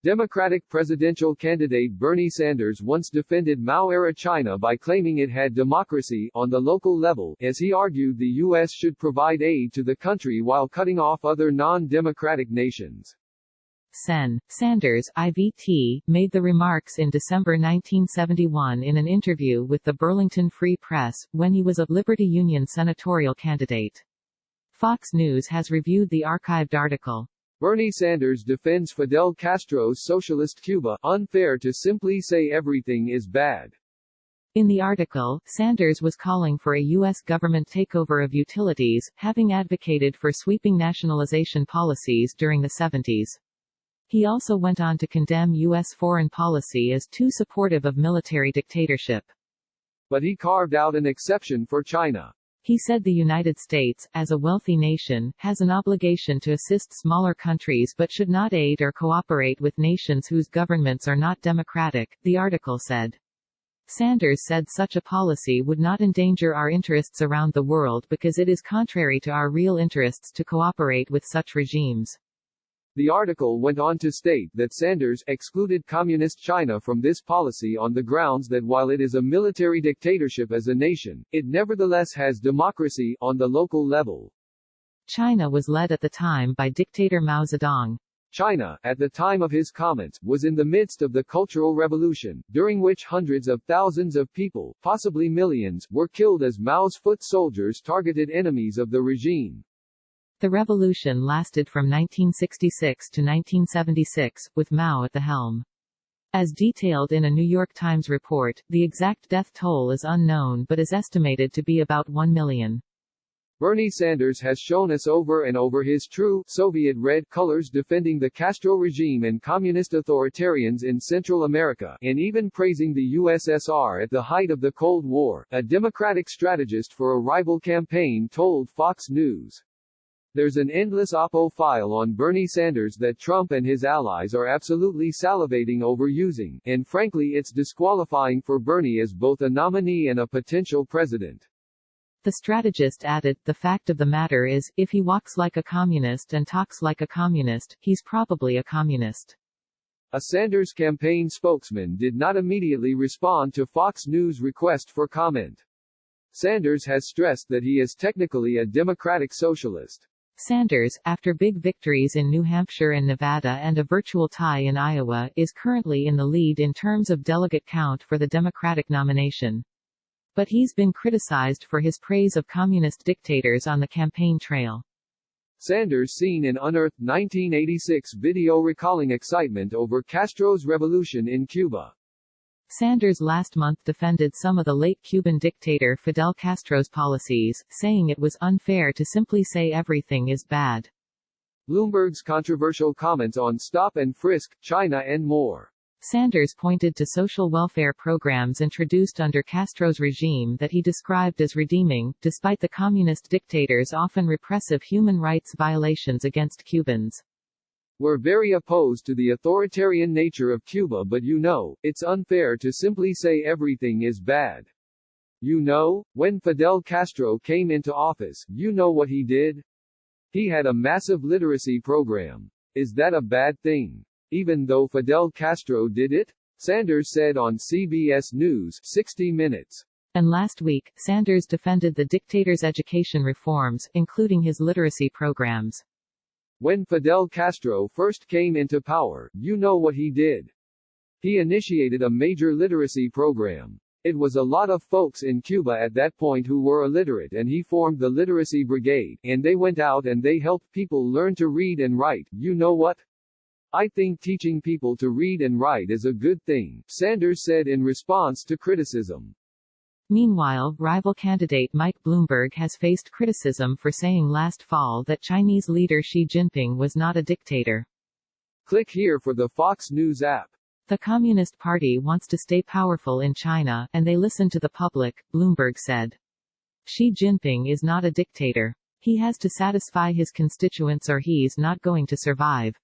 Democratic presidential candidate Bernie Sanders once defended Mao-era China by claiming it had democracy on the local level, as he argued the U.S. should provide aid to the country while cutting off other non-democratic nations. Sanders, IVT, made the remarks in December 1971 in an interview with the Burlington Free Press, when he was a Liberty Union senatorial candidate. Fox News has reviewed the archived article. Bernie Sanders defends Fidel Castro's socialist Cuba, unfair to simply say everything is bad. In the article, Sanders was calling for a U.S. government takeover of utilities, having advocated for sweeping nationalization policies during the 70s. He also went on to condemn U.S. foreign policy as too supportive of military dictatorship. But he carved out an exception for China. He said the United States, as a wealthy nation, has an obligation to assist smaller countries but should not aid or cooperate with nations whose governments are not democratic, the article said. Sanders said such a policy would not endanger our interests around the world because it is contrary to our real interests to cooperate with such regimes. The article went on to state that Sanders excluded Communist China from this policy on the grounds that while it is a military dictatorship as a nation, it nevertheless has democracy on the local level. China was led at the time by dictator Mao Zedong. China, at the time of his comments, was in the midst of the Cultural Revolution, during which hundreds of thousands of people, possibly millions, were killed as Mao's foot soldiers targeted enemies of the regime. The revolution lasted from 1966 to 1976, with Mao at the helm. As detailed in a New York Times report, the exact death toll is unknown but is estimated to be about 1 million. Bernie Sanders has shown us over and over his true, Soviet red colors defending the Castro regime and communist authoritarians in Central America, and even praising the USSR at the height of the Cold War, a Democratic strategist for a rival campaign told Fox News. There's an endless oppo file on Bernie Sanders that Trump and his allies are absolutely salivating over using, and frankly it's disqualifying for Bernie as both a nominee and a potential president. The strategist added, the fact of the matter is, if he walks like a communist and talks like a communist, he's probably a communist. A Sanders campaign spokesman did not immediately respond to Fox News' request for comment. Sanders has stressed that he is technically a democratic socialist. Sanders, after big victories in New Hampshire and Nevada and a virtual tie in Iowa, is currently in the lead in terms of delegate count for the Democratic nomination. But he's been criticized for his praise of communist dictators on the campaign trail. Sanders seen in unearthed 1986 video recalling excitement over Castro's revolution in Cuba. Sanders last month defended some of the late Cuban dictator Fidel Castro's policies, saying it was unfair to simply say everything is bad. Bloomberg's controversial comments on stop and frisk, China and more. Sanders pointed to social welfare programs introduced under Castro's regime that he described as redeeming, despite the communist dictator's often repressive human rights violations against Cubans. We're very opposed to the authoritarian nature of Cuba, but it's unfair to simply say everything is bad. When Fidel Castro came into office, what he did? He had a massive literacy program. Is that a bad thing? Even though Fidel Castro did it? Sanders said on CBS News, 60 Minutes. And last week, Sanders defended the dictator's education reforms, including his literacy programs. When Fidel Castro first came into power, what he did? He initiated a major literacy program. It was a lot of folks in Cuba at that point who were illiterate, and he formed the Literacy Brigade, and they went out and they helped people learn to read and write. You know what? I think teaching people to read and write is a good thing, Sanders said in response to criticism. Meanwhile, rival candidate Mike Bloomberg has faced criticism for saying last fall that Chinese leader Xi Jinping was not a dictator. Click here for the Fox News app. The Communist Party wants to stay powerful in China, and they listen to the public, Bloomberg said. Xi Jinping is not a dictator. He has to satisfy his constituents or he's not going to survive.